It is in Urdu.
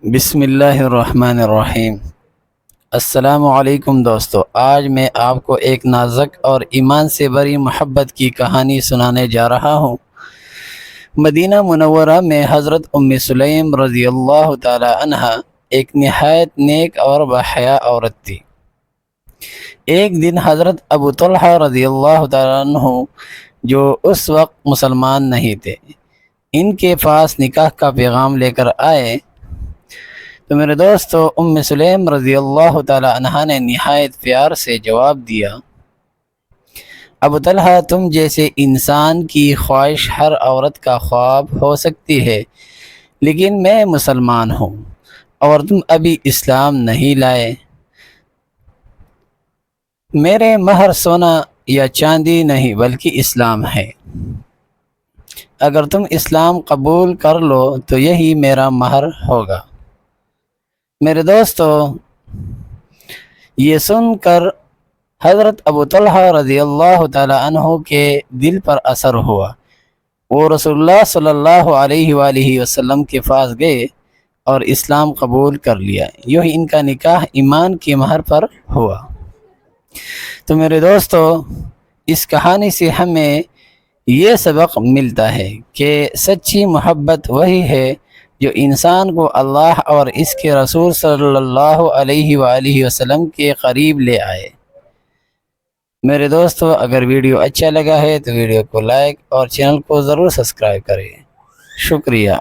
بسم اللہ الرحمن الرحیم۔ السلام علیکم دوستو، آج میں آپ کو ایک نازک اور ایمان سے بری محبت کی کہانی سنانے جا رہا ہوں۔ مدینہ منورہ میں حضرت ام سلیم رضی اللہ تعالی عنہ ایک نہایت نیک اور باحیا عورت تھی۔ ایک دن حضرت ابو طلحہ رضی اللہ تعالی عنہ جو اس وقت مسلمان نہیں تھے، ان کے پاس نکاح کا پیغام لے کر آئے تو میرے دوستو، ام سلیم رضی اللہ تعالی عنہ نے نہایت پیار سے جواب دیا، ابو طلحہ، تم جیسے انسان کی خواہش ہر عورت کا خواب ہو سکتی ہے، لیکن میں مسلمان ہوں اور تم ابھی اسلام نہیں لائے۔ میرے مہر سونا یا چاندی نہیں بلکہ اسلام ہے۔ اگر تم اسلام قبول کر لو تو یہی میرا مہر ہوگا۔ میرے دوستو، یہ سن کر حضرت ابو طلحہ رضی اللہ تعالی عنہ کے دل پر اثر ہوا۔ وہ رسول اللہ صلی اللہ علیہ وآلہ وسلم کے پاس گئے اور اسلام قبول کر لیا۔ یوں ہی ان کا نکاح ایمان کی مہر پر ہوا۔ تو میرے دوستو، اس کہانی سے ہمیں یہ سبق ملتا ہے کہ سچی محبت وہی ہے جو انسان کو اللہ اور اس کے رسول صلی اللہ علیہ وآلہ وسلم کے قریب لے آئے۔ میرے دوستو، اگر ویڈیو اچھا لگا ہے تو ویڈیو کو لائک اور چینل کو ضرور سبسکرائب کریں۔ شکریہ۔